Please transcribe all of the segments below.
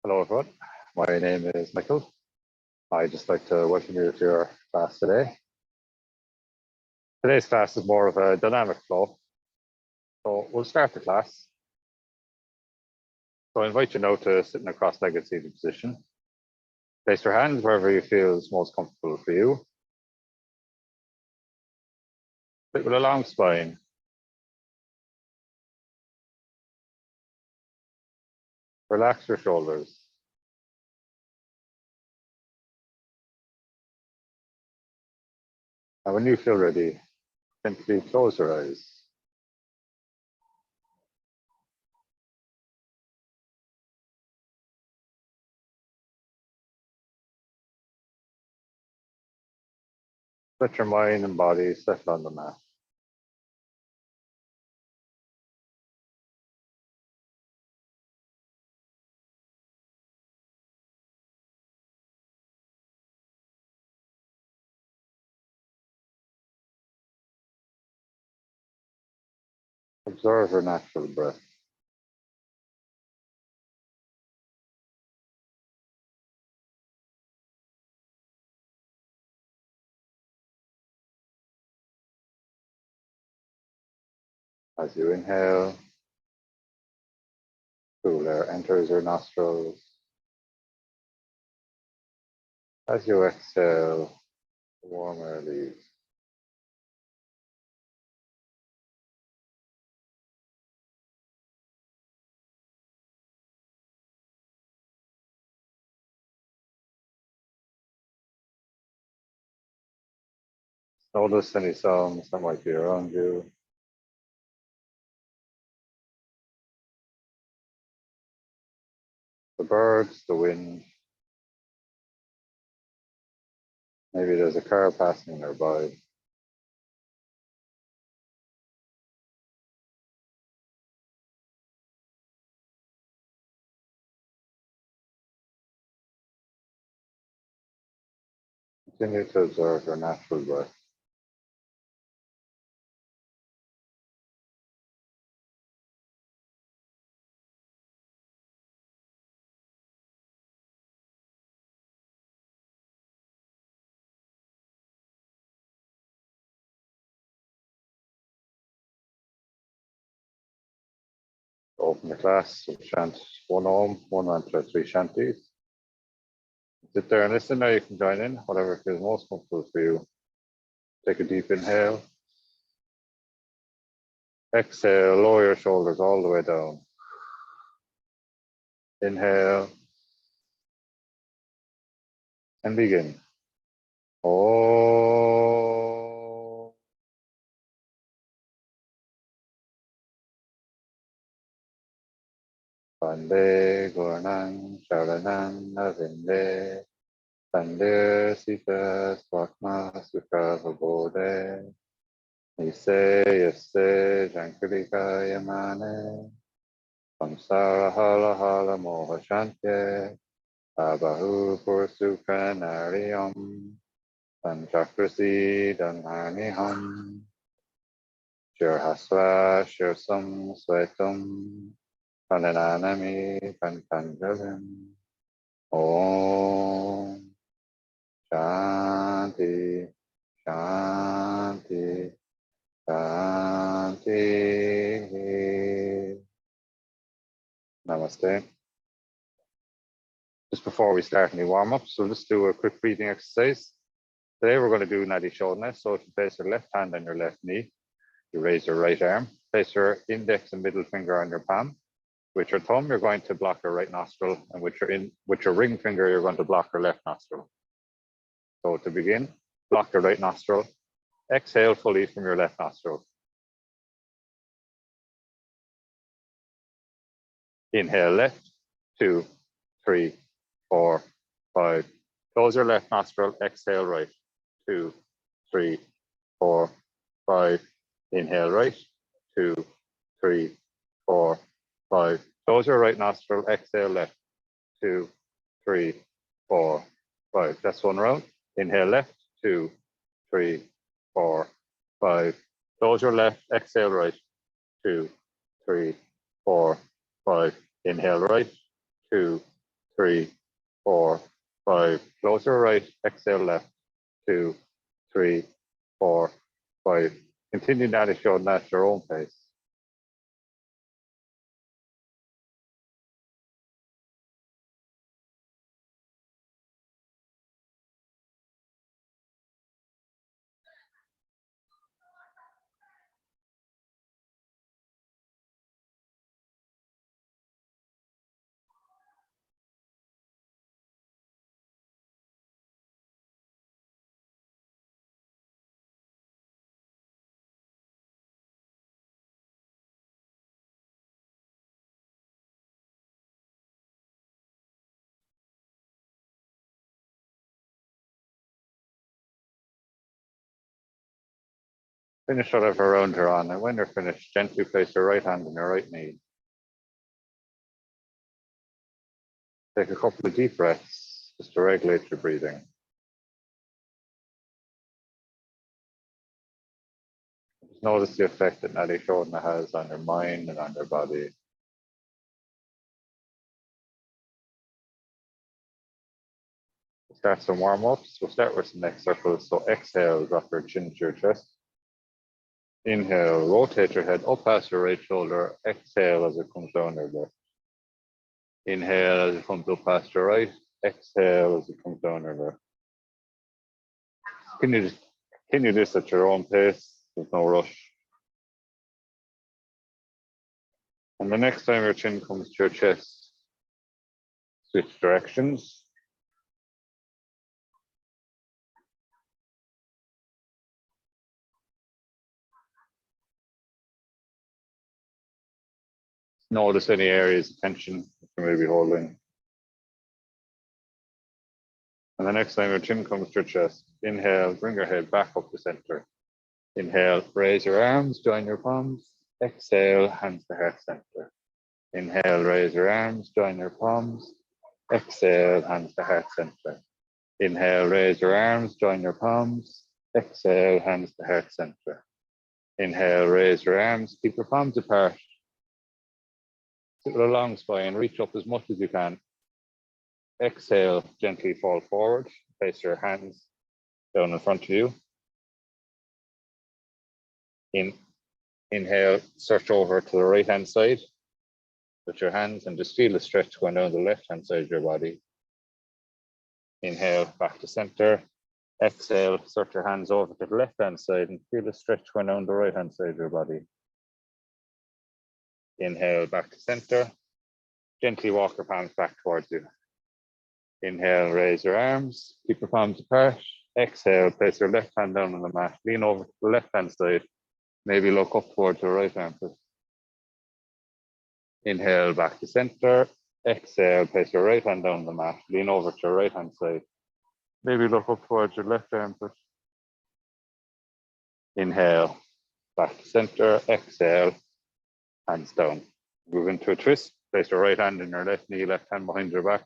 Hello everyone, my name is Michael. I'd just like to welcome you to your class today. Today's class is more of a dynamic flow. So we'll start the class. So I invite you now to sit in a cross-legged seated position. Place your hands wherever you feel is most comfortable for you. Sit with a long spine. Relax your shoulders. And when you feel ready, simply close your eyes. Let your mind and body settle on the mat. Observe your natural breath. As you inhale, cool air enters your nostrils. As you exhale, warm air leaves. Notice any sounds that might be around you. The birds, the wind. Maybe there's a car passing nearby. Continue to observe your natural breath. Open the class, we'll chant one Om, one mantra, three Shantis. Sit there and listen. Now you can join in, whatever feels most comfortable for you. Take a deep inhale. Exhale, lower your shoulders all the way down. Inhale. And begin. Om. Vande Gurnam Sharanam Navinde. Vande Sita Swatma Sukha Vabodhe. Nise Yase Jankrika Yamane. Samsara Hala Hala Moha Shantye. Abahu Pursuka Nariyam. Panchakrasi Dhananiham. Shirhasva Shirsam Svetam. Pananami Pantanjalim. Om Shanti Shanti Shanti. Namaste. Just before we start any warm-ups, we'll just do a quick breathing exercise. Today we're going to do Nadi Shodhana. So if you place your left hand on your left knee, you raise your right arm, place your index and middle finger on your palm. With your thumb, you're going to block your right nostril, and with your ring finger, you're going to block your left nostril. So to begin, block your right nostril, exhale fully from your left nostril. Inhale left, 2, 3, 4, 5. Close your left nostril, exhale right, 2, 3, 4, 5. Inhale right, 2, 3, 4, 5. Close your right nostril, exhale left, 2, 3, 4, 5. That's one round. Inhale left, 2, 3, 4, 5. Close your left, exhale right, 2, 3, 4, 5. Inhale right, 2, 3, 4, 5. Close your right, exhale left. 2, 3, 4, 5. Continue that if you're at your own pace. Finish whatever round you're on, and when you're finished, gently place your right hand on your right knee. Take a couple of deep breaths just to regulate your breathing. Just notice the effect that Nadi Shodhana has on your mind and on your body. Start some warm-ups. We'll start with some neck circles. So exhale, drop your chin to your chest. Inhale, rotate your head up past your right shoulder. Exhale as it comes down your left. Inhale as it comes up past your right. Exhale as it comes down your left. Continue this at your own pace. There's no rush. And the next time your chin comes to your chest, switch directions. Notice any areas of tension that you may be holding. And the next time your chin comes to your chest, inhale, bring your head back up to center. Inhale, raise your arms, join your palms. Exhale, hands to heart center. Inhale, raise your arms, join your palms. Exhale, hands to heart center. Inhale, raise your arms, join your palms. Exhale, hands to heart center. Inhale, raise your arms, keep your palms apart. Sit with a long spine, reach up as much as you can. Exhale, gently fall forward. Place your hands down in front of you. Inhale, search over to the right hand side with your hands and just feel the stretch going down the left hand side of your body. Inhale, back to center. Exhale, search your hands over to the left hand side and feel the stretch going down the right hand side of your body. Inhale, back to center. Gently walk your palms back towards you. Inhale, raise your arms, keep your palms apart. Exhale, place your left hand down on the mat, lean over to the left hand side, maybe look up towards your right armpit. Inhale, back to center. Exhale, place your right hand down on the mat, lean over to your right hand side, maybe look up towards your left armpit. Inhale, back to center. Exhale, hands down. Move into a twist, place your right hand on your left knee, left hand behind your back.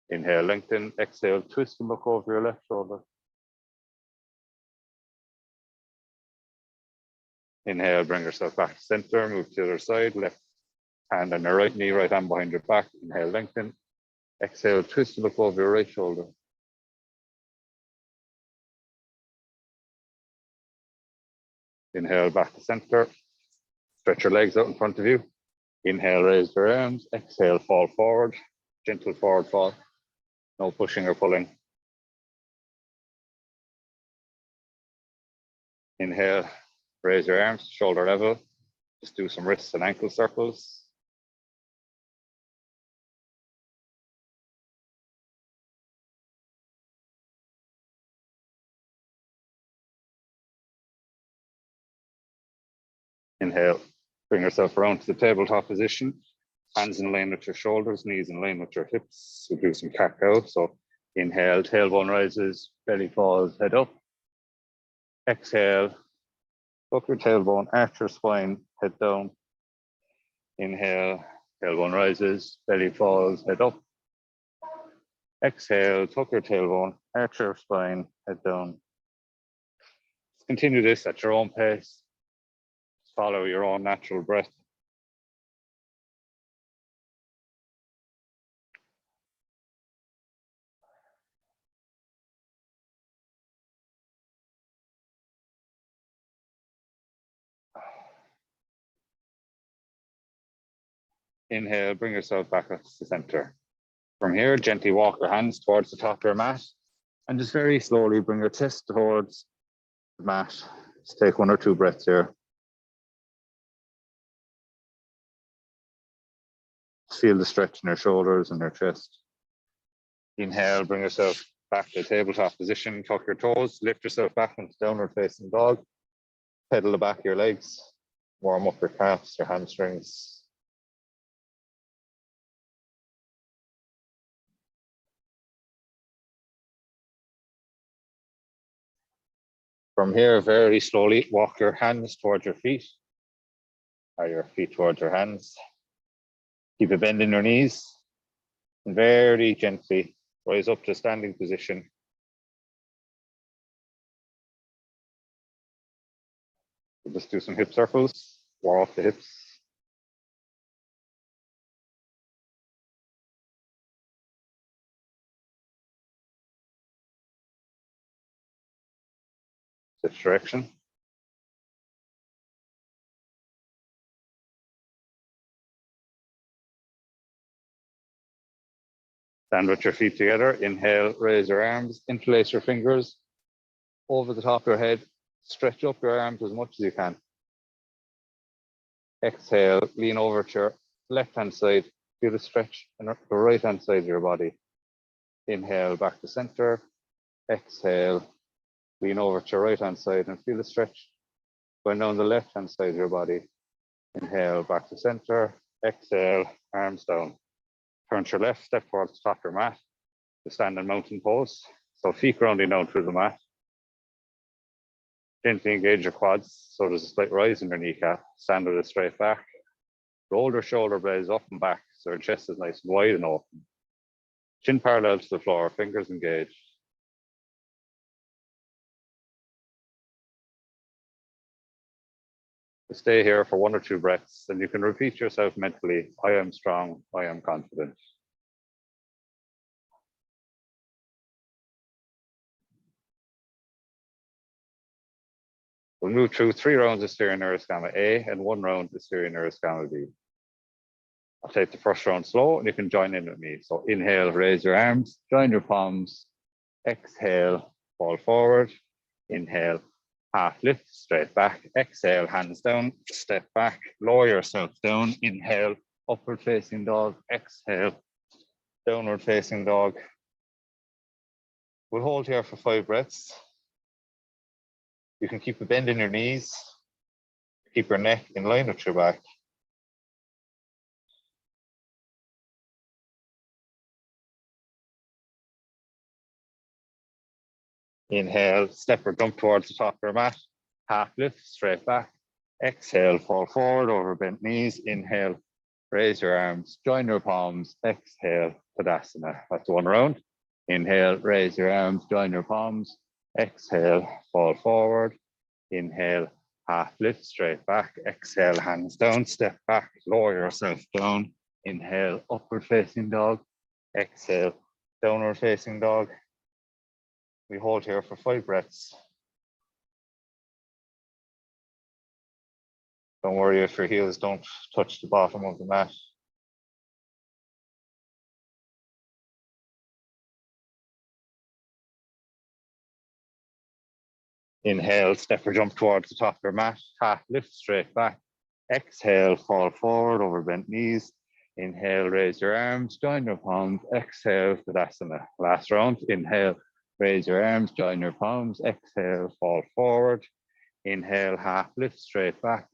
Inhale, lengthen. Exhale, twist and look over your left shoulder. Inhale, bring yourself back to center, move to the other side, left hand on your right knee, right hand behind your back. Inhale, lengthen. Exhale, twist and look over your right shoulder. Inhale, back to center. Stretch your legs out in front of you. Inhale, raise your arms. Exhale, fall forward. Gentle forward fall. No pushing or pulling. Inhale, raise your arms, shoulder level. Just do some wrists and ankle circles. Inhale, bring yourself around to the tabletop position. Hands in line with your shoulders, knees in line with your hips. We'll do some cat cow. So inhale, tailbone rises, belly falls, head up. Exhale, tuck your tailbone, arch your spine, head down. Inhale, tailbone rises, belly falls, head up. Exhale, tuck your tailbone, arch your spine, head down. Continue this at your own pace. Follow your own natural breath. Inhale, bring yourself back up to the center. From here, gently walk your hands towards the top of your mat and just very slowly bring your chest towards the mat. Just take 1 or 2 breaths here. Feel the stretch in your shoulders and your chest. Inhale, bring yourself back to tabletop position, tuck your toes, lift yourself back into downward facing dog, pedal the back of your legs, warm up your calves, your hamstrings. From here, very slowly walk your hands towards your feet, or your feet towards your hands. Keep a bend in your knees, and very gently rise up to standing position. We'll just do some hip circles, warm up the hips. Switch direction. Stand with your feet together. Inhale, raise your arms, interlace your fingers over the top of your head. Stretch up your arms as much as you can. Exhale, lean over to your left-hand side. Feel the stretch on the right-hand side of your body. Inhale, back to center. Exhale, lean over to your right-hand side and feel the stretch going down the left-hand side of your body. Inhale, back to center. Exhale, arms down. Turn to your left, step towards the top of your mat. To stand in mountain pose. So feet grounding down through the mat. Gently engage your quads so there's a slight rise in your kneecap. Stand with a straight back. Roll your shoulder blades up and back so your chest is nice and wide and open. Chin parallel to the floor, fingers engaged. Stay here for 1 or 2 breaths and you can repeat yourself mentally, I am strong, I am confident. We'll move through 3 rounds of stereo neuroscama A and 1 round of stereo neuroscama B. I'll take the first round slow and you can join in with me. So inhale, raise your arms, join your palms. Exhale, fall forward. Inhale, half lift, straight back. Exhale, hands down, step back, lower yourself down. Inhale, upward facing dog. Exhale, downward facing dog. We'll hold here for 5 breaths. You can keep a bend in your knees. Keep your neck in line with your back. Inhale, step or jump towards the top of your mat. Half lift, straight back. Exhale, fall forward over bent knees. Inhale, raise your arms, join your palms. Exhale, Tadasana. That's 1 round. Inhale, raise your arms, join your palms. Exhale, fall forward. Inhale, half lift, straight back. Exhale, hands down, step back, lower yourself down. Inhale, upward facing dog. Exhale, downward facing dog. We hold here for 5 breaths. Don't worry if your heels don't touch the bottom of the mat. Inhale, step or jump towards the top of your mat. Half lift, straight back. Exhale, fall forward over bent knees. Inhale, raise your arms, join your palms. Exhale, Tadasana. Last round. Inhale, raise your arms, join your palms. Exhale, fall forward. Inhale, half lift, straight back.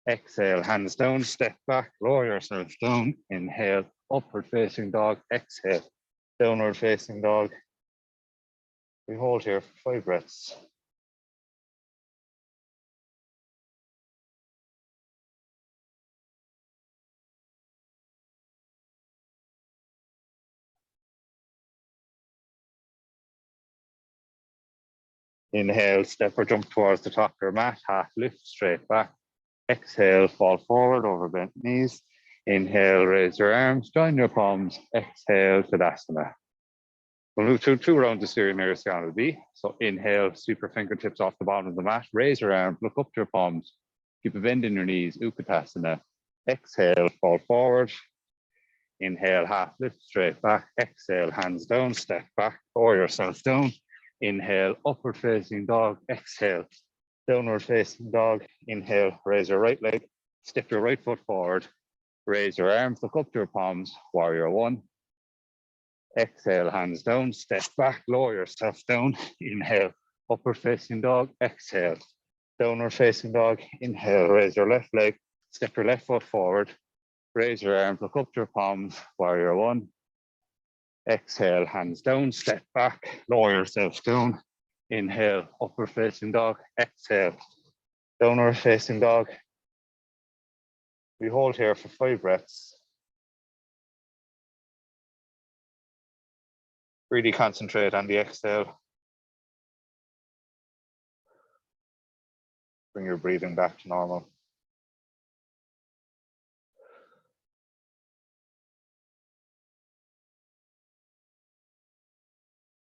Exhale, hands down, step back, lower yourself down. Inhale, upward facing dog. Exhale, downward facing dog. We hold here for 5 breaths. Inhale, step or jump towards the top of your mat, half lift, straight back. Exhale, fall forward over bent knees. Inhale, raise your arms, join your palms. Exhale, Tadasana. We'll move through 2 rounds of stereo neuroscama B. So inhale, sweep your fingertips off the bottom of the mat, raise your arms, look up to your palms. Keep a bend in your knees, Utkatasana. Exhale, fall forward. Inhale, half lift, straight back. Exhale, hands down, step back, lower yourself down. Inhale, upward facing dog. Exhale, downward facing dog. Inhale, raise your right leg, step your right foot forward. Raise your arms, look up to your palms, warrior one. Exhale, hands down, step back, lower yourself down. Inhale, upward facing dog. Exhale, downward facing dog. Inhale, raise your left leg, step your left foot forward. Raise your arms, look up to your palms, warrior one. Exhale, hands down, step back, lower yourself down. Inhale, upward facing dog. Exhale, downward facing dog. We hold here for 5 breaths. Really concentrate on the exhale. Bring your breathing back to normal.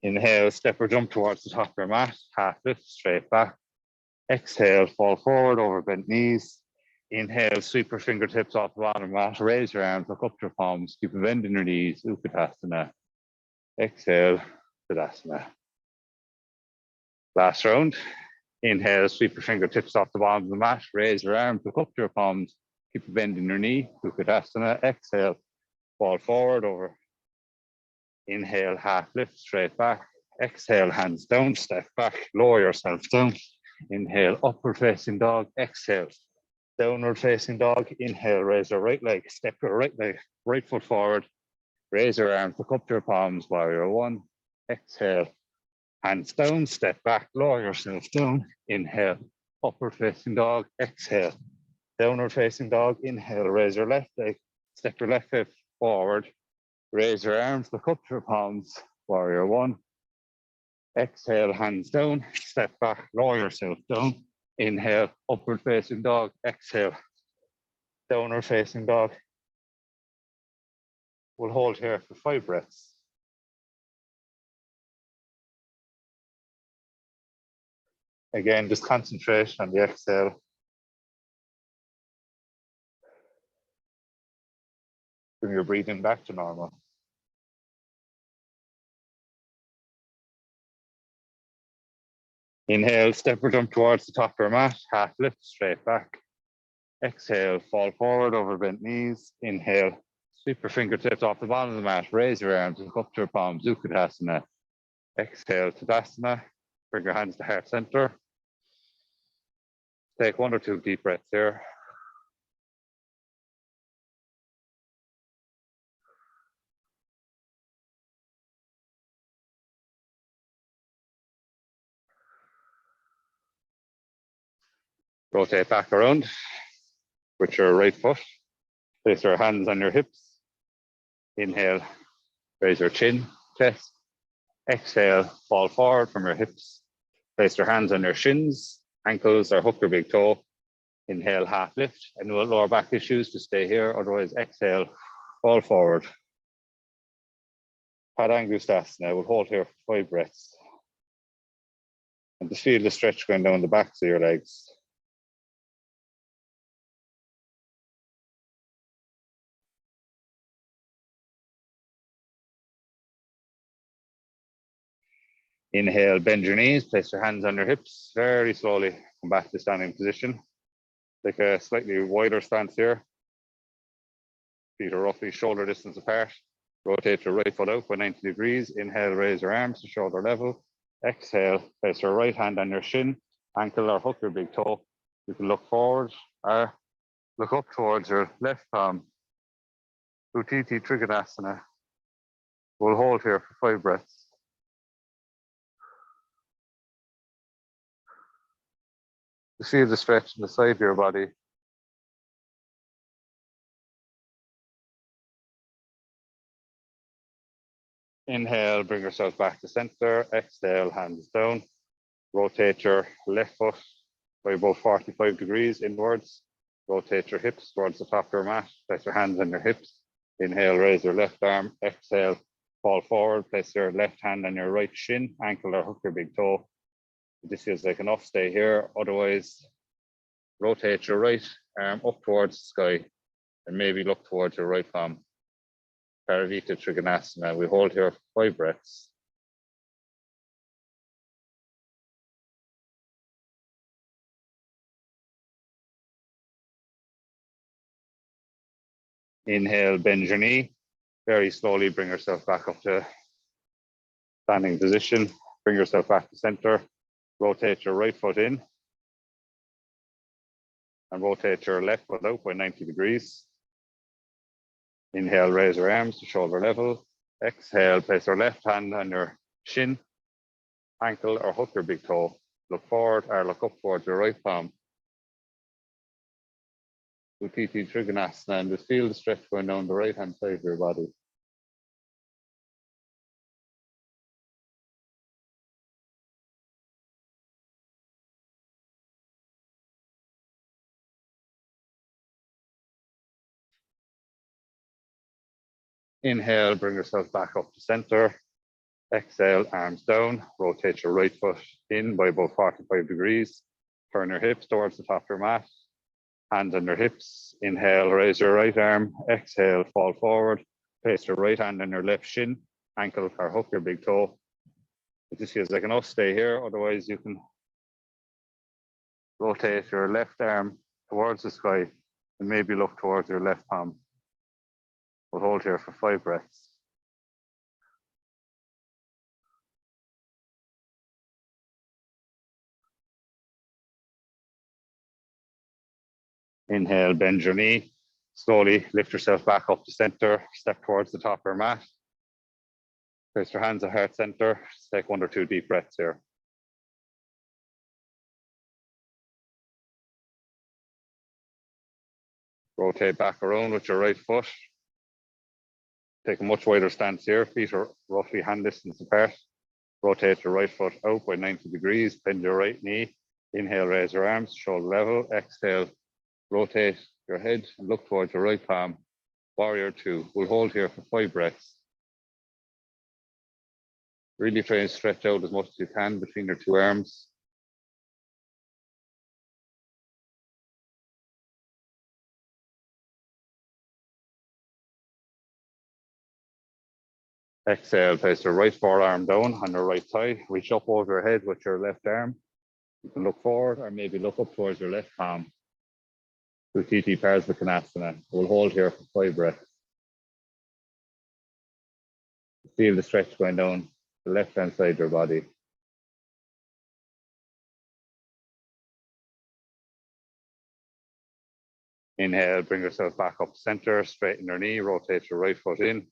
Inhale, step or jump towards the top of your mat, half lift, straight back. Exhale, fall forward over bent knees. Inhale, sweep your fingertips off the bottom mat, raise your arms, look up to your palms, keep a bend in your knees, Utkatasana. Exhale, Tadasana. Last round. Inhale, sweep your fingertips off the bottom of the mat, raise your arms, look up to your palms, keep a bend in your knee, Utkatasana. Exhale, fall forward over. Inhale, half lift, straight back. Exhale, hands down, step back, lower yourself down. Inhale, upward facing dog. Exhale, downward facing dog. Inhale, raise your right leg, step your right leg, right foot forward. Raise your arms, look up to your palms, warrior one. Exhale, hands down, step back, lower yourself down. Inhale, upward facing dog. Exhale, downward facing dog. Inhale, raise your left leg, step your left foot forward. Raise your arms, look up to your palms, warrior one. Exhale, hands down, step back, lower yourself down. Inhale, upward facing dog. Exhale, downward facing dog. We'll hold here for 5 breaths. Again, just concentrate on the exhale. Bring your breathing back to normal. Inhale, step or jump towards the top of your mat, half lift, straight back. Exhale, fall forward over bent knees. Inhale, sweep your fingertips off the bottom of the mat, raise your arms, look up to your palms, Utkatasana. Exhale, Tadasana. Bring your hands to heart center. Take 1 or 2 deep breaths here. Rotate back around with your right foot. Place your hands on your hips. Inhale, raise your chin, chest. Exhale, fall forward from your hips. Place your hands on your shins, ankles, or hook your big toe. Inhale, half lift. And no lower back issues to stay here. Otherwise, exhale, fall forward. Padangustasana. We'll hold here for 5 breaths. And just feel the stretch going down the backs of your legs. Inhale, bend your knees, place your hands on your hips, very slowly come back to standing position. Take a slightly wider stance here. Feet are roughly shoulder distance apart. Rotate your right foot out by 90 degrees. Inhale, raise your arms to shoulder level. Exhale, place your right hand on your shin, ankle or hook your big toe. You can look forward or look up towards your left palm. Utthita Trikonasana. We'll hold here for 5 breaths. Just feel the stretch in the side of your body. Inhale, bring yourself back to center. Exhale, hands down. Rotate your left foot by about 45 degrees inwards. Rotate your hips towards the top of your mat. Place your hands on your hips. Inhale, raise your left arm. Exhale, fall forward. Place your left hand on your right shin, ankle or hook your big toe. If this feels like enough, stay here. Otherwise, rotate your right arm up towards the sky and maybe look towards your right palm. Paravita Trikonasana. We hold here for 5 breaths. Inhale, bend your knee. Very slowly bring yourself back up to standing position. Bring yourself back to center. Rotate your right foot in. And rotate your left foot out by 90 degrees. Inhale, raise your arms to shoulder level. Exhale, place your left hand on your shin, ankle, or hook your big toe. Look forward or look up towards your right palm. Utthita Trikonasana, and just feel the stretch going down the right hand side of your body. Inhale, bring yourself back up to center. Exhale, arms down. Rotate your right foot in by about 45 degrees. Turn your hips towards the top of your mat. Hands on your hips. Inhale, raise your right arm. Exhale, fall forward. Place your right hand on your left shin, ankle, or hook your big toe. If this feels like enough, stay here. Otherwise, you can rotate your left arm towards the sky and maybe look towards your left palm. We'll hold here for 5 breaths. Inhale, bend your knee. Slowly lift yourself back up to center. Step towards the top of your mat. Place your hands at heart center. Just take 1 or 2 deep breaths here. Rotate back around with your right foot. Take a much wider stance here. Feet are roughly hand distance apart. Rotate your right foot out by 90 degrees. Bend your right knee. Inhale, raise your arms, shoulder level. Exhale, rotate your head and look towards your right palm. Warrior 2. We'll hold here for 5 breaths. Really try and stretch out as much as you can between your 2 arms. Exhale, place your right forearm down on your right thigh. Reach up over your head with your left arm. You can look forward or maybe look up towards your left palm. Utthita Trikonasana. We'll hold here for 5 breaths. Feel the stretch going down the left hand side of your body. Inhale, bring yourself back up center, straighten your knee, rotate your right foot in.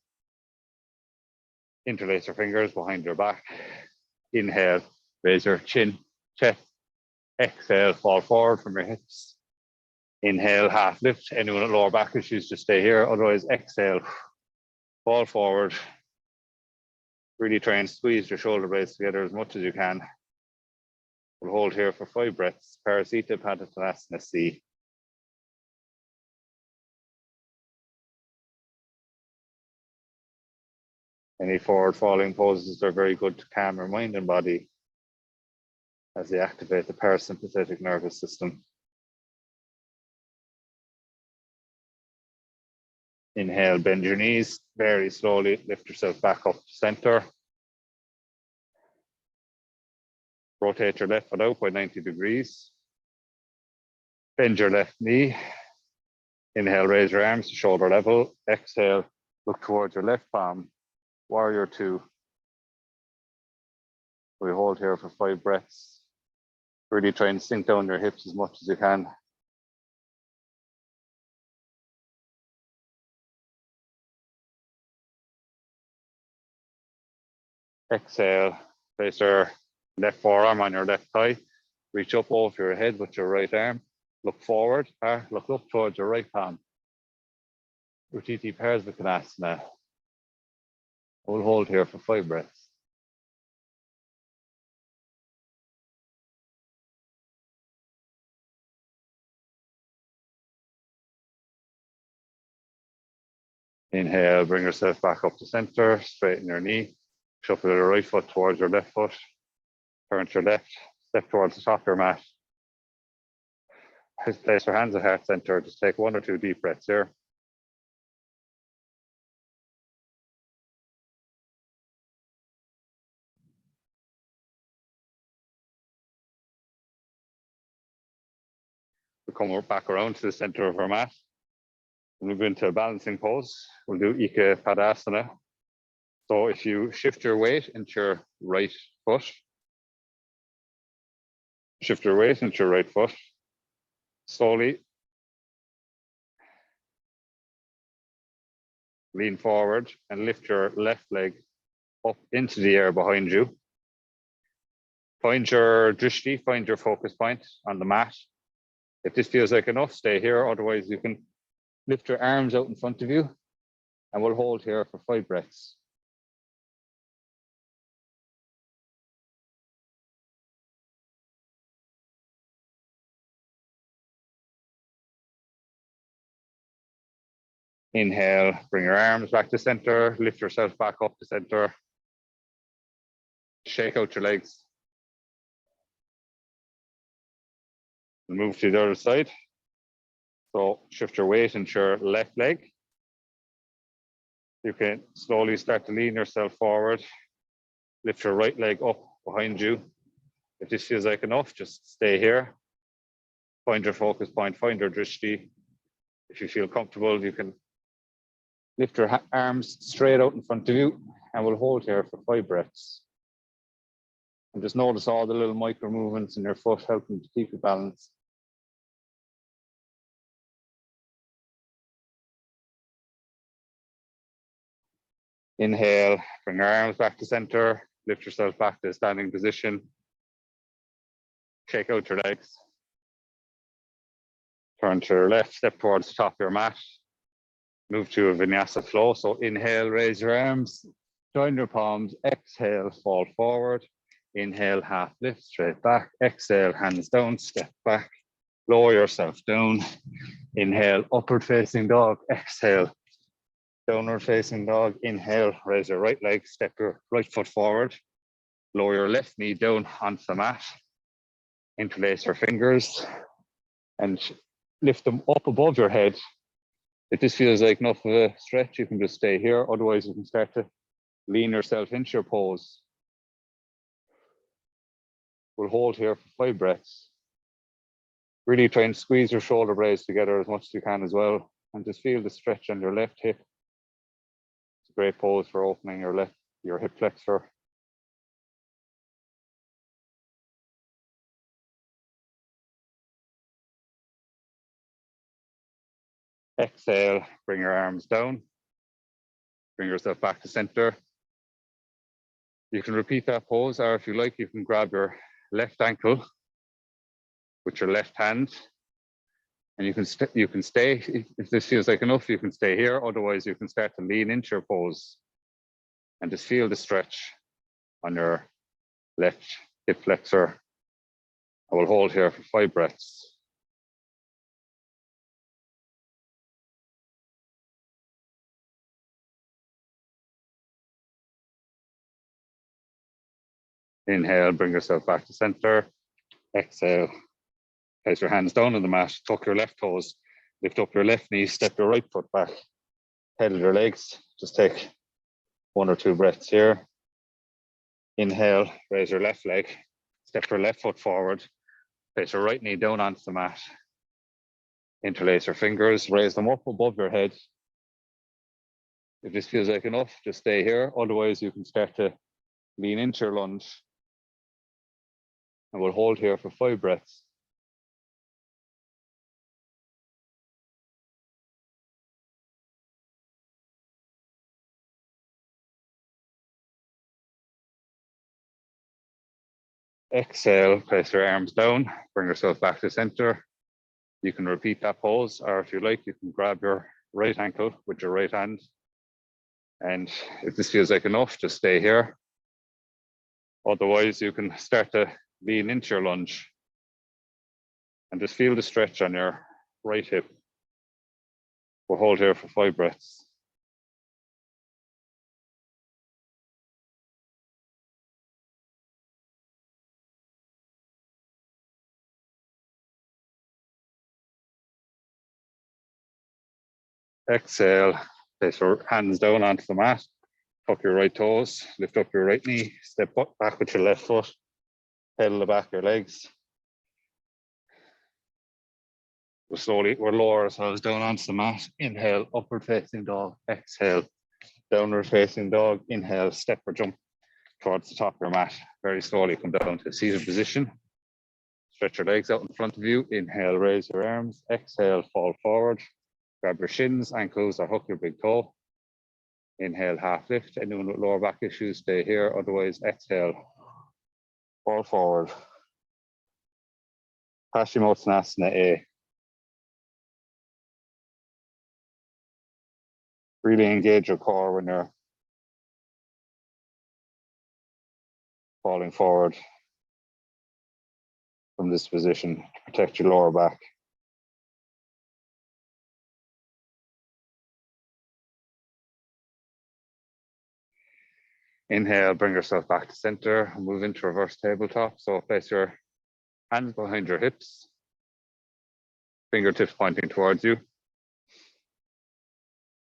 Interlace your fingers behind your back. Inhale, raise your chin, chest. Exhale, fall forward from your hips. Inhale, half lift. Anyone with lower back issues, just stay here. Otherwise, exhale, fall forward. Really try and squeeze your shoulder blades together as much as you can. We'll hold here for 5 breaths. Parasita Padottanasana C. Any forward falling poses are very good to calm your mind and body as they activate the parasympathetic nervous system. Inhale, bend your knees, very slowly lift yourself back up to center. Rotate your left foot out by 90 degrees. Bend your left knee. Inhale, raise your arms to shoulder level. Exhale, look towards your left palm. Warrior 2. We hold here for 5 breaths. Really try and sink down your hips as much as you can. Exhale, place your left forearm on your left thigh. Reach up over your head with your right arm. Look forward, or look up towards your right palm. Utthita Trikonasana. We'll hold here for 5 breaths. Inhale, bring yourself back up to center, straighten your knee, shuffle your right foot towards your left foot, turn to your left, step towards the top of your mat. Place your hands at heart center, just take 1 or 2 deep breaths here. We'll come back around to the center of our mat. We'll move into a balancing pose. We'll do Ika Padasana. So if you shift your weight into your right foot, slowly lean forward and lift your left leg up into the air behind you. Find your drishti, find your focus point on the mat. If this feels like enough, stay here. Otherwise, you can lift your arms out in front of you and we'll hold here for 5 breaths. Inhale, bring your arms back to center, lift yourself back up to center. Shake out your legs. And move to the other side. So shift your weight into your left leg. You can slowly start to lean yourself forward. Lift your right leg up behind you. If this feels like enough, just stay here. Find your focus point, find your drishti. If you feel comfortable, you can lift your arms straight out in front of you and we'll hold here for 5 breaths. And just notice all the little micro movements in your foot helping to keep you balanced. Inhale, bring your arms back to center, lift yourself back to a standing position. Shake out your legs. Turn to your left, step towards the top of your mat. Move to a vinyasa flow. So inhale, raise your arms, join your palms, exhale, fall forward. Inhale, half lift, straight back. Exhale, hands down, step back. Lower yourself down. Inhale, upward facing dog. Exhale, downward facing dog. Inhale, raise your right leg, step your right foot forward. Lower your left knee down onto the mat. Interlace your fingers and lift them up above your head. If this feels like enough of a stretch, you can just stay here. Otherwise, you can start to lean yourself into your pose. We'll hold here for 5 breaths. Really try and squeeze your shoulder blades together as much as you can as well. And just feel the stretch on your left hip. It's a great pose for opening your hip flexor. Exhale, bring your arms down. Bring yourself back to center. You can repeat that pose, or if you like, you can grab your left ankle with your left hand. And you can stay, if this feels like enough, you can stay here. Otherwise, you can start to lean into your pose and just feel the stretch on your left hip flexor. I will hold here for 5 breaths. Inhale, bring yourself back to center. Exhale, place your hands down on the mat, tuck your left toes, lift up your left knee, step your right foot back, pedal your legs. Just take 1 or 2 breaths here. Inhale, raise your left leg, step your left foot forward, place your right knee down onto the mat. Interlace your fingers, raise them up above your head. If this feels like enough, just stay here. Otherwise, you can start to lean into your lunge. And we'll hold here for 5 breaths. Exhale, place your arms down, bring yourself back to center. You can repeat that pose, or if you like, you can grab your right ankle with your right hand. And if this feels like enough, just stay here. Otherwise, you can start to lean into your lunge and just feel the stretch on your right hip. We'll hold here for 5 breaths. Exhale, place your hands down onto the mat, tuck your right toes, lift up your right knee, step back with your left foot, pedal the back of your legs. We'll lower ourselves down onto the mat. Inhale, upward facing dog. Exhale, downward facing dog. Inhale, step or jump towards the top of your mat. Very slowly come down to a seated position. Stretch your legs out in front of you. Inhale, raise your arms. Exhale, fall forward. Grab your shins, ankles, or hook your big toe. Inhale, half lift. Anyone with lower back issues, stay here. Otherwise, exhale, fall forward. Paschimottanasana A. Really engage your core when you're falling forward from this position to protect your lower back. Inhale, bring yourself back to center and move into reverse tabletop. So place your hands behind your hips, fingertips pointing towards you.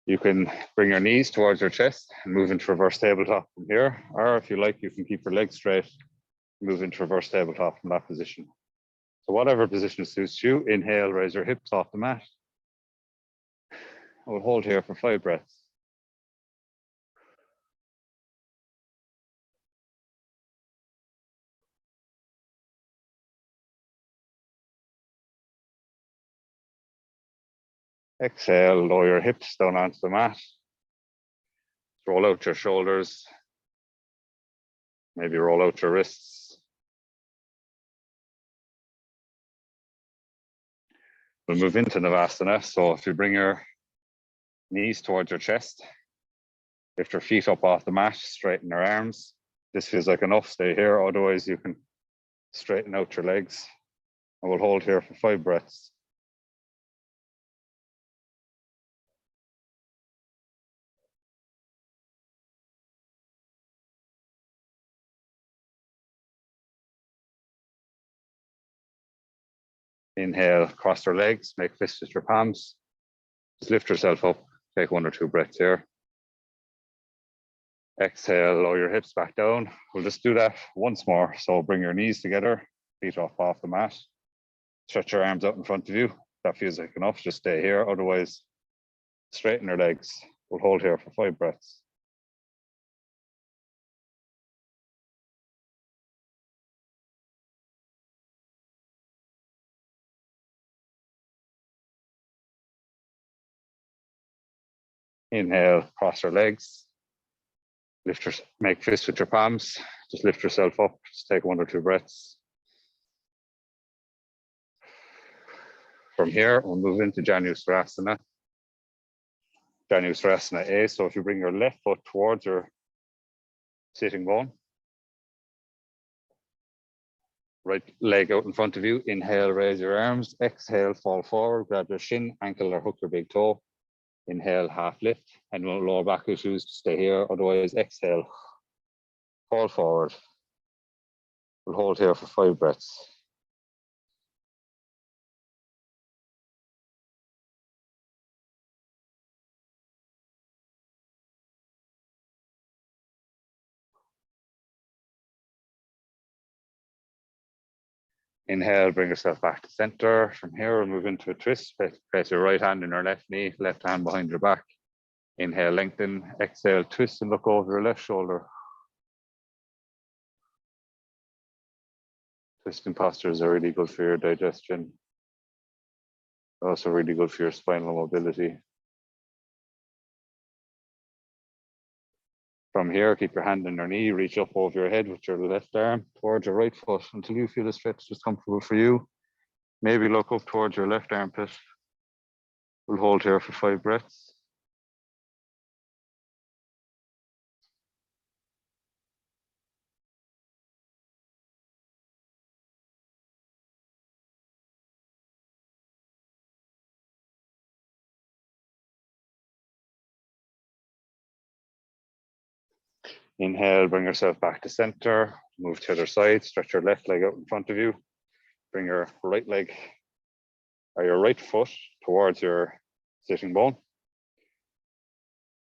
You can bring your knees towards your chest and move into reverse tabletop from here. Or if you like, you can keep your legs straight, move into reverse tabletop from that position. So whatever position suits you, inhale, raise your hips off the mat. We'll hold here for 5 breaths. Exhale, lower your hips down onto the mat. Roll out your shoulders. Maybe roll out your wrists. We'll move into Navasana. So if you bring your knees towards your chest, lift your feet up off the mat, straighten your arms. This feels like enough, stay here. Otherwise, you can straighten out your legs. And we'll hold here for 5 breaths. Inhale, cross your legs, make fists with your palms. Just lift yourself up, take 1 or 2 breaths here. Exhale, lower your hips back down. We'll just do that once more. So bring your knees together, feet off the mat. Stretch your arms out in front of you. That feels like enough, just stay here. Otherwise, straighten your legs. We'll hold here for 5 breaths. Inhale, cross your legs. Make fists with your palms. Just lift yourself up. Just take 1 or 2 breaths. From here, we'll move into Janusvarasana. Janusvarasana A. So if you bring your left foot towards your sitting bone, right leg out in front of you. Inhale, raise your arms. Exhale, fall forward. Grab your shin, ankle, or hook your big toe. Inhale, half lift. And lower back issues, stay here. Otherwise, exhale, fall forward. We'll hold here for 5 breaths. Inhale, bring yourself back to center. From here, we'll move into a twist. Place your right hand on your left knee, left hand behind your back. Inhale, lengthen. Exhale, twist and look over your left shoulder. Twisting postures are really good for your digestion. Also really good for your spinal mobility. From here, keep your hand on your knee, reach up over your head with your left arm towards your right foot until you feel the stretch is comfortable for you. Maybe look up towards your left armpit. We'll hold here for 5 breaths. Inhale, bring yourself back to center, move to the other side, stretch your left leg out in front of you. Bring your right leg or your right foot towards your sitting bone.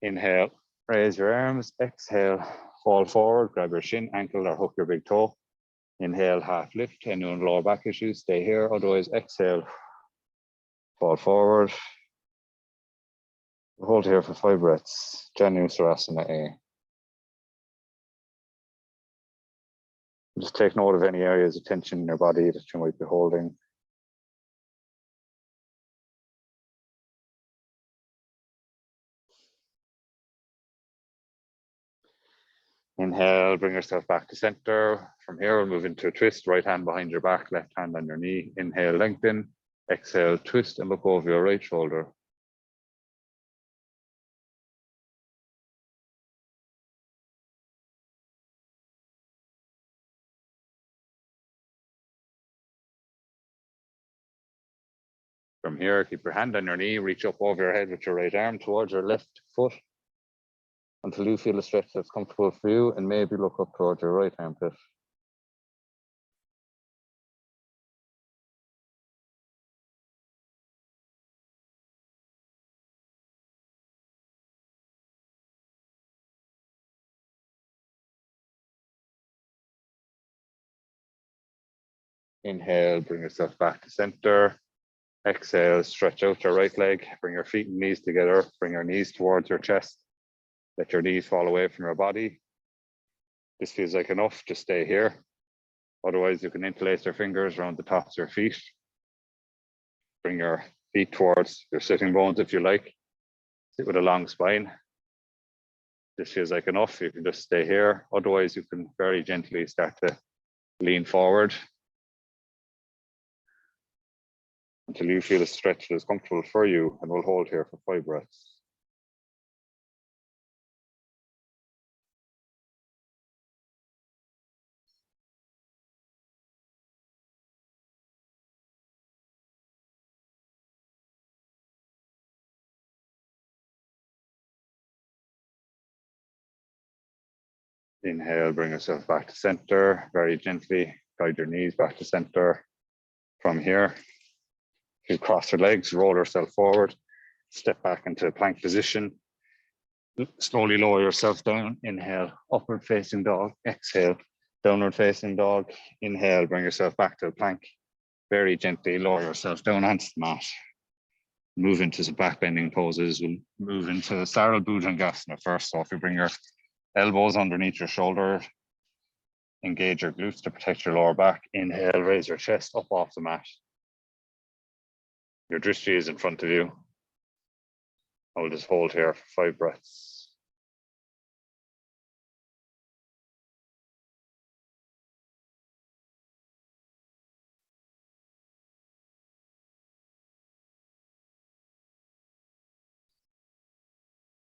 Inhale, raise your arms. Exhale, fall forward, grab your shin, ankle, or hook your big toe. Inhale, half lift. Anyone lower back issues, stay here. Otherwise, exhale, Fall forward. Hold here for 5 breaths. Janu Sarasana A. Just take note of any areas of tension in your body that you might be holding. Inhale, bring yourself back to center. From here, we'll move into a twist. Right hand behind your back, left hand on your knee. Inhale, lengthen. Exhale, twist and look over your right shoulder. From here, keep your hand on your knee, reach up over your head with your right arm towards your left foot until you feel a stretch that's comfortable for you, and maybe look up towards your right armpit. Inhale, bring yourself back to center. Exhale, stretch out your right leg, bring your feet and knees together, bring your knees towards your chest. Let your knees fall away from your body. This feels like enough, just stay here. Otherwise, you can interlace your fingers around the tops of your feet. Bring your feet towards your sitting bones if you like. Sit with a long spine. This feels like enough, you can just stay here. Otherwise, you can very gently start to lean forward until you feel a stretch that is comfortable for you, and we'll hold here for 5 breaths. Inhale, bring yourself back to center. Very gently guide your knees back to center. From here, you cross your legs, roll yourself forward, step back into plank position. Slowly lower yourself down. Inhale, upward facing dog. Exhale, downward facing dog. Inhale, bring yourself back to a plank. Very gently lower yourself down onto the mat. Move into some back bending poses. We'll move into Sarva Bhujangasana first. So if you bring your elbows underneath your shoulder, engage your glutes to protect your lower back. Inhale, raise your chest up off the mat. Your drishti is in front of you. I'll just hold here for 5 breaths.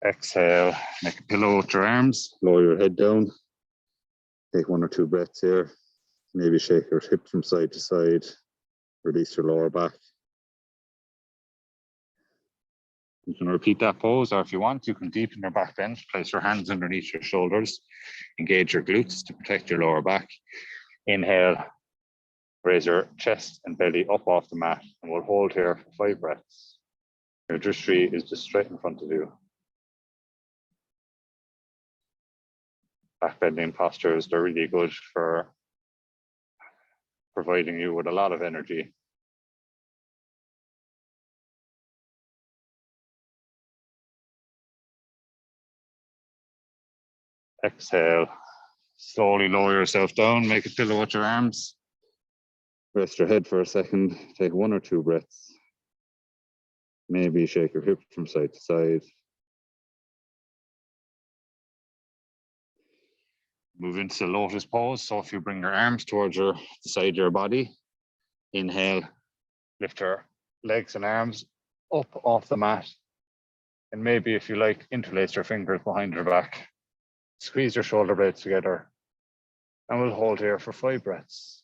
Exhale, make a pillow with your arms, lower your head down. Take 1 or 2 breaths here. Maybe shake your hips from side to side. Release your lower back. You can repeat that pose, or if you want, you can deepen your back bend. Place your hands underneath your shoulders. Engage your glutes to protect your lower back. Inhale, raise your chest and belly up off the mat, and we'll hold here for 5 breaths. Your drishti is just straight in front of you. Back bending postures, they're really good for providing you with a lot of energy. Exhale, slowly lower yourself down, make a pillow with your arms. Rest your head for a second, take 1 or 2 breaths. Maybe shake your hips from side to side. Move into lotus pose. So if you bring your arms towards the side of your body, inhale, lift your legs and arms up off the mat. And maybe if you like, interlace your fingers behind your back. Squeeze your shoulder blades together. And we'll hold here for 5 breaths.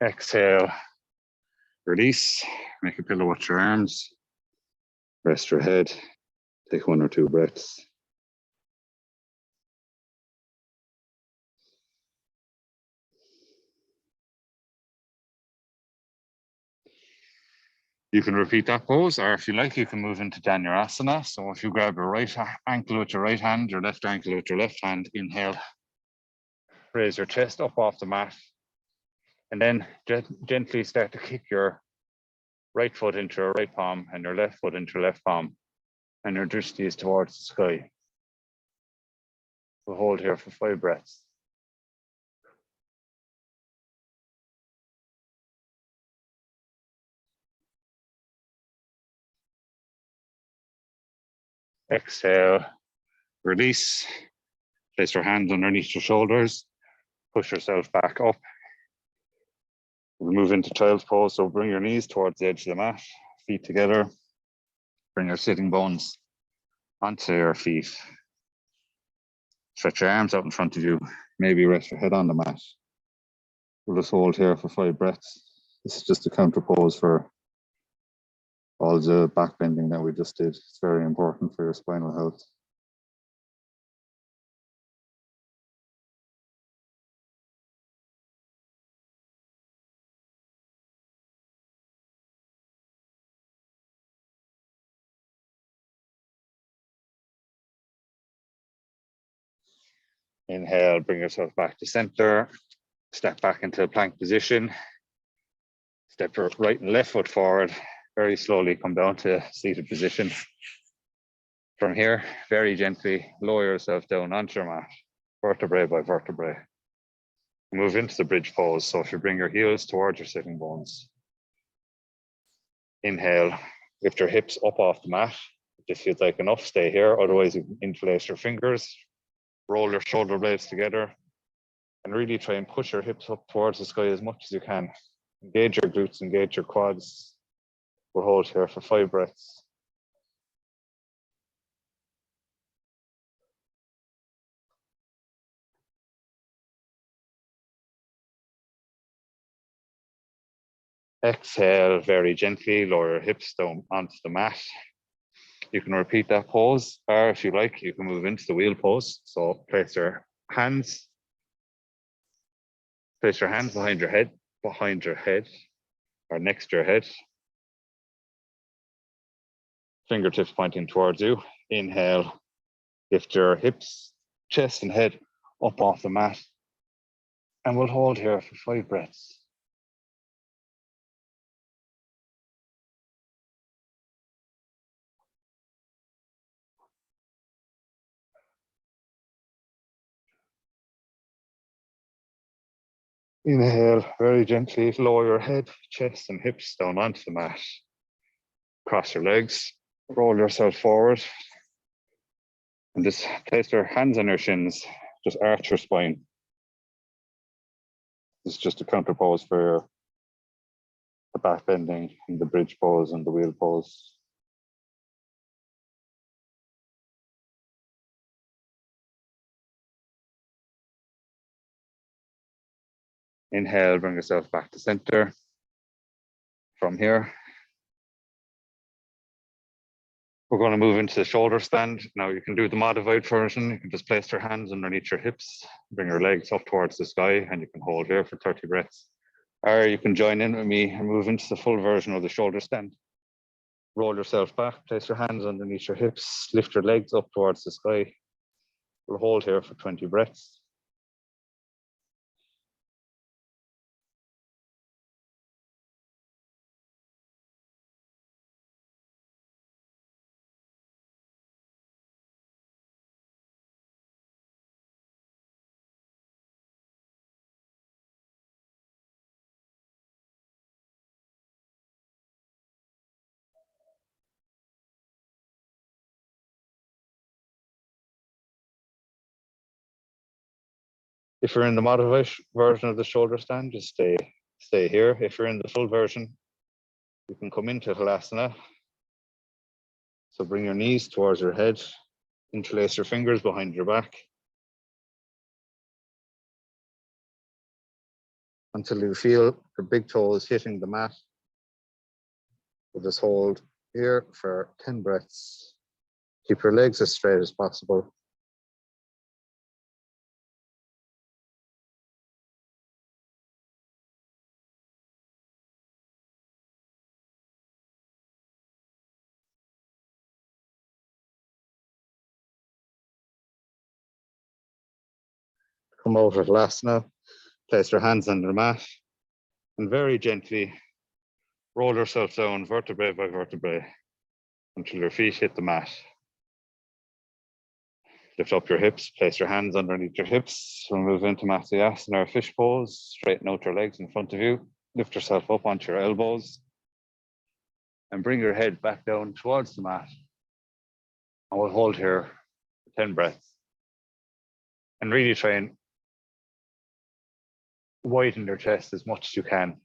Exhale, release, make a pillow with your arms. Rest your head, take 1 or 2 breaths. You can repeat that pose, or if you like, you can move into Dhanurasana. So if you grab your right ankle with your right hand, your left ankle with your left hand, inhale, raise your chest up off the mat, and then gently start to kick your right foot into your right palm and your left foot into your left palm, and your drishti is towards the sky. We'll hold here for 5 breaths. Exhale, release. Place your hands underneath your shoulders. Push yourself back up. We'll move into child's pose. So bring your knees towards the edge of the mat, feet together. Bring your sitting bones onto your feet. Stretch your arms out in front of you. Maybe rest your head on the mat. We'll just hold here for 5 breaths. This is just a counter pose for all the back bending that we just did. It's very important for your spinal health. Inhale, bring yourself back to center. Step back into a plank position. Step your right and left foot forward. Very slowly come down to seated position. From here, very gently lower yourself down onto your mat, vertebrae by vertebrae. Move into the bridge pose. So if you bring your heels towards your sitting bones. Inhale, lift your hips up off the mat. If this feels like enough, stay here. Otherwise, you can interlace your fingers, roll your shoulder blades together, and really try and push your hips up towards the sky as much as you can. Engage your glutes, engage your quads. We'll hold here for 5 breaths. Exhale, very gently, lower your hips down onto the mat. You can repeat that pose, or if you like, you can move into the wheel pose. So place your hands behind your head, or next to your head. Fingertips pointing towards you. Inhale, lift your hips, chest and head up off the mat. And we'll hold here for 5 breaths. Inhale, very gently lower your head, chest and hips down onto the mat. Cross your legs, roll yourself forward. And just place your hands on your shins, just arch your spine. This is just a counter pose for the back bending and the bridge pose and the wheel pose. Inhale, bring yourself back to center. From here, we're going to move into the shoulder stand. Now you can do the modified version. You can just place your hands underneath your hips, bring your legs up towards the sky, and you can hold here for 30 breaths. Or you can join in with me and move into the full version of the shoulder stand. Roll yourself back, place your hands underneath your hips, lift your legs up towards the sky. We'll hold here for 20 breaths. If you're in the modified version of the shoulder stand, just stay here. If you're in the full version, you can come into Halasana. So bring your knees towards your head, interlace your fingers behind your back until you feel your big toes hitting the mat. We'll just hold here for 10 breaths. Keep your legs as straight as possible. Come over to last now. Place your hands on the mat and very gently roll yourself down vertebrae by vertebrae until your feet hit the mat. Lift up your hips, place your hands underneath your hips. We'll move into Matsuyasana or fish pose. Straighten out your legs in front of you. Lift yourself up onto your elbows and bring your head back down towards the mat. And we'll hold here for 10 breaths. And really try and widen your chest as much as you can.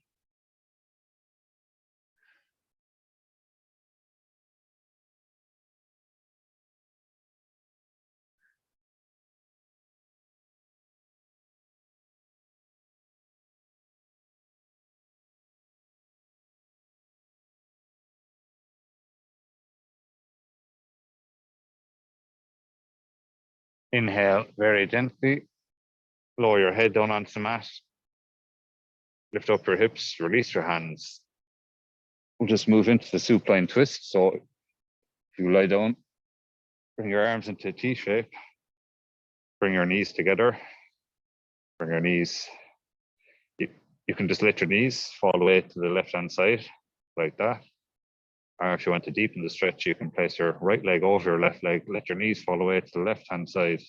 Inhale very gently. Lower your head down onto the mat. Lift up your hips, release your hands. We'll just move into the supine twist. So if you lie down, bring your arms into a T shape. Bring your knees together. Bring your knees. You can just let your knees fall away to the left-hand side, like that. Or if you want to deepen the stretch, you can place your right leg over your left leg. Let your knees fall away to the left-hand side.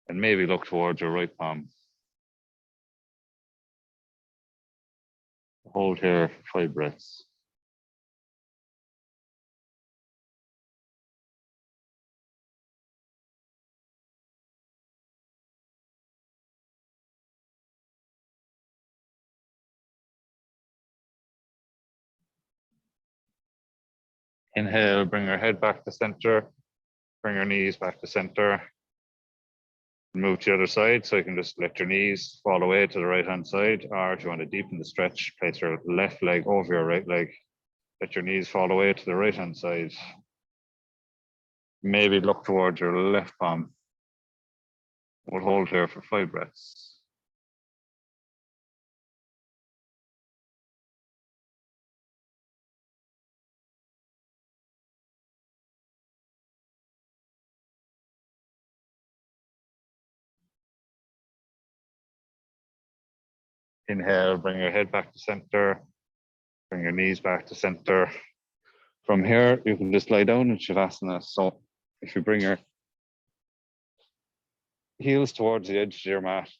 And maybe look towards your right palm. Hold here for 5 breaths. Inhale, bring your head back to center. Bring your knees back to center. Move to the other side, so you can just let your knees fall away to the right-hand side, or if you want to deepen the stretch, place your left leg over your right leg. Let your knees fall away to the right-hand side. Maybe look towards your left palm. We'll hold here for 5 breaths. Inhale, bring your head back to center. Bring your knees back to center. From here, you can just lie down in Shavasana. So if you bring your heels towards the edge of your mat,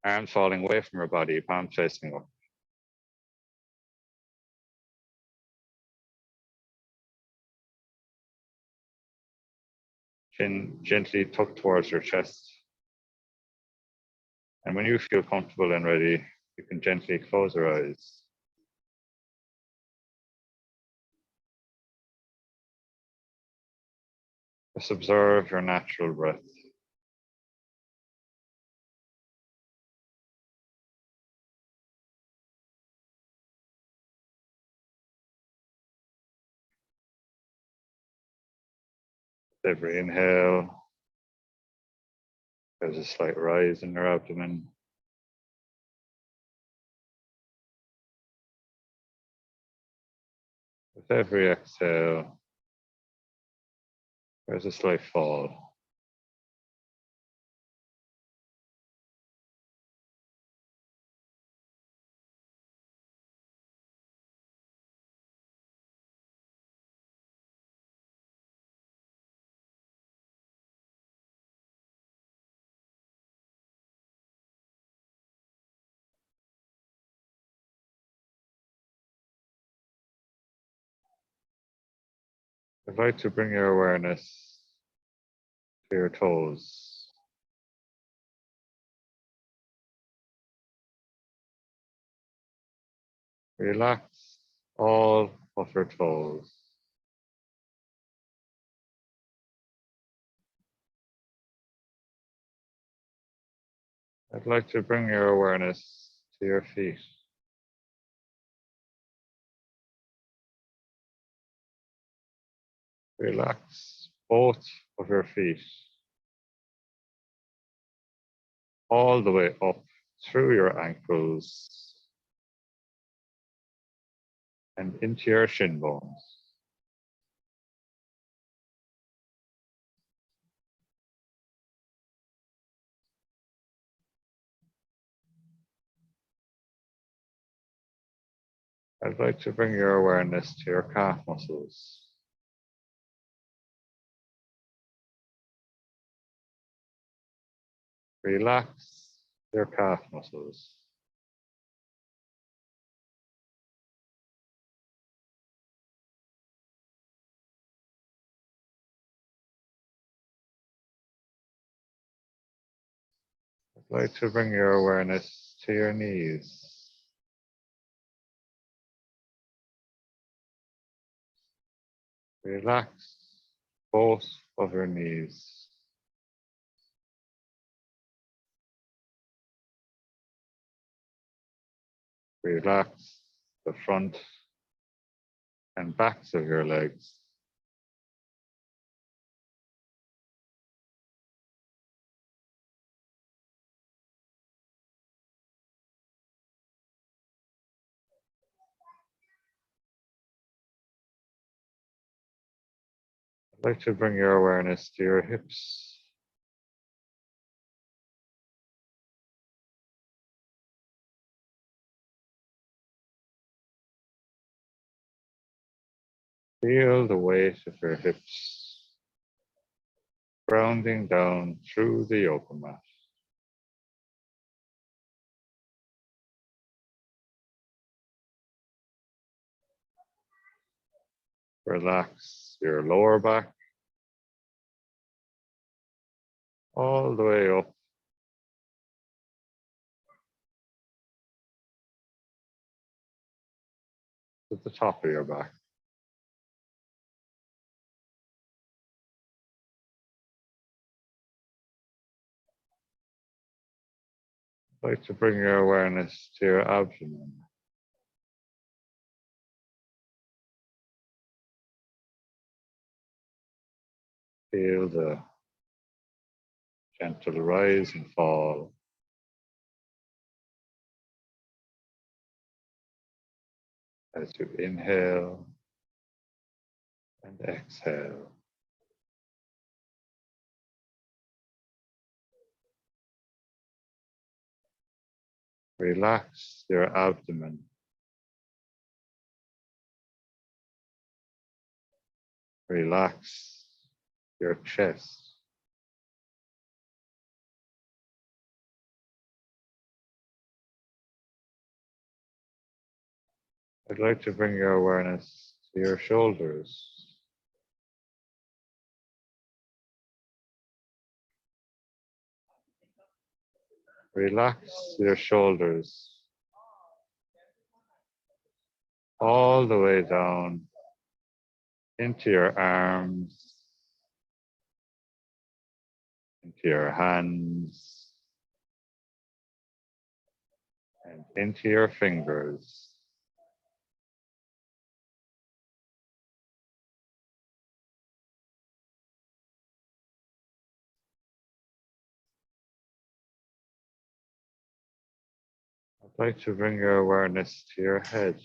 arms falling away from your body, palms facing up. Chin gently tucked towards your chest. And when you feel comfortable and ready, you can gently close your eyes. Just observe your natural breath. With every inhale, there's a slight rise in your abdomen. With every exhale, there's a slight fall. I'd like to bring your awareness to your toes. Relax all of your toes. I'd like to bring your awareness to your feet. Relax both of your feet all the way up through your ankles and into your shin bones. I'd like to bring your awareness to your calf muscles. Relax your calf muscles. I'd like to bring your awareness to your knees. Relax both of your knees. Relax the front and backs of your legs. I'd like to bring your awareness to your hips. Feel the weight of your hips grounding down through the yoga mat. Relax your lower back all the way up to the top of your back. I'd like to bring your awareness to your abdomen. Feel the gentle rise and fall as you inhale and exhale. Relax your abdomen. Relax your chest. I'd like to bring your awareness to your shoulders. Relax your shoulders all the way down into your arms, into your hands, and into your fingers. I'd like to bring your awareness to your head.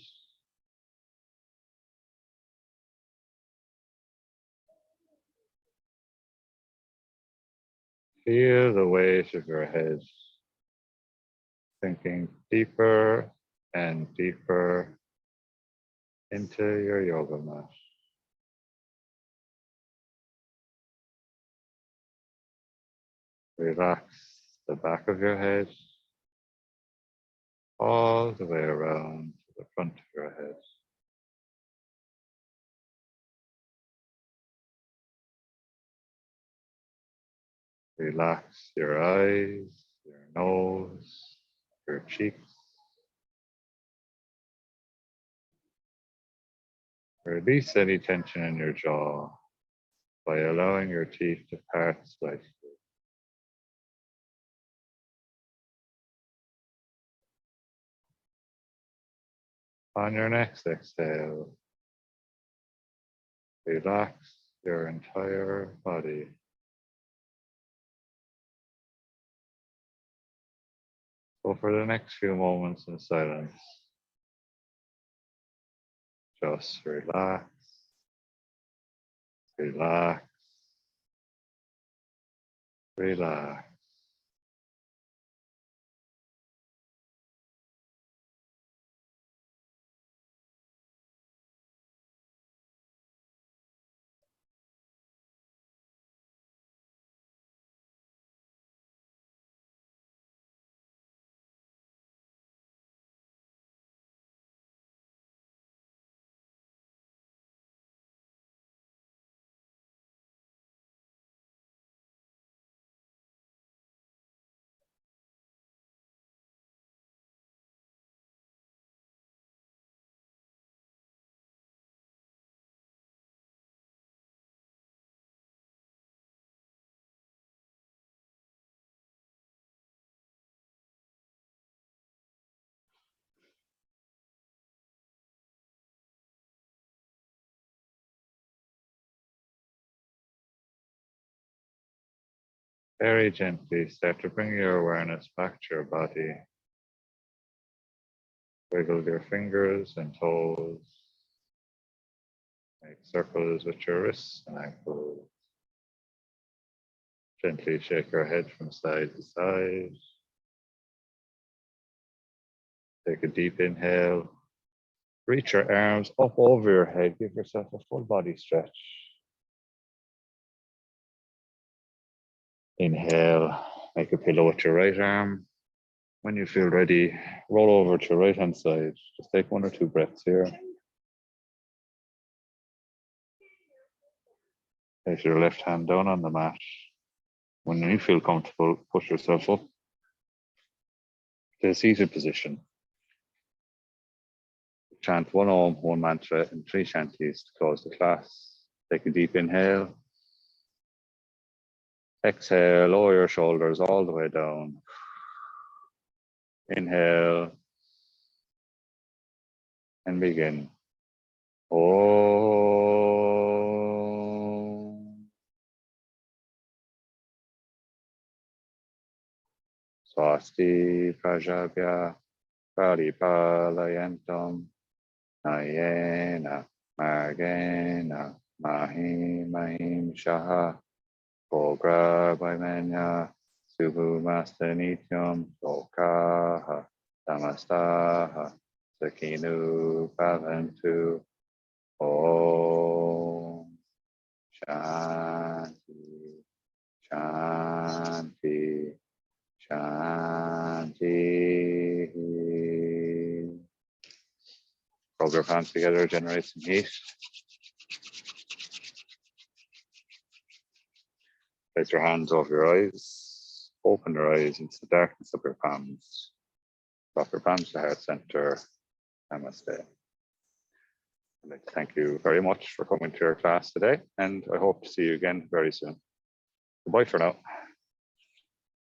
Feel the weight of your head sinking deeper and deeper into your yoga mat. Relax the back of your head all the way around to the front of your head. Relax your eyes, your nose, your cheeks. Release any tension in your jaw by allowing your teeth to part slightly. On your next exhale, relax your entire body. So for the next few moments in silence, just relax, relax, relax. Very gently start to bring your awareness back to your body. Wiggle your fingers and toes. Make circles with your wrists and ankles. Gently shake your head from side to side. Take a deep inhale. Reach your arms up over your head. Give yourself a full body stretch. Inhale. Make a pillow with your right arm. When you feel ready, roll over to your right hand side. Just take 1 or 2 breaths here. Place your left hand down on the mat. When you feel comfortable, push yourself up to a seated position. Chant 1 Om, 1 mantra, and 3 shanties to close the class. Take a deep inhale. Exhale, lower your shoulders all the way down. Inhale. And begin. Om. Swasti Prajabhya Paripalayantam Nayena Margena Mahim Shaha Bogra Vaimanya Subhu Master Nityam Lokaha Samastaha Sakinu Bhavantu Om Shanti Shanti Shanti. Rub your palms together, generate some heat. Place your hands over your eyes. Open your eyes into the darkness of your palms. Drop your palms to heart center. Namaste. I'd like to thank you very much for coming to your class today, and I hope to see you again very soon. Goodbye for now.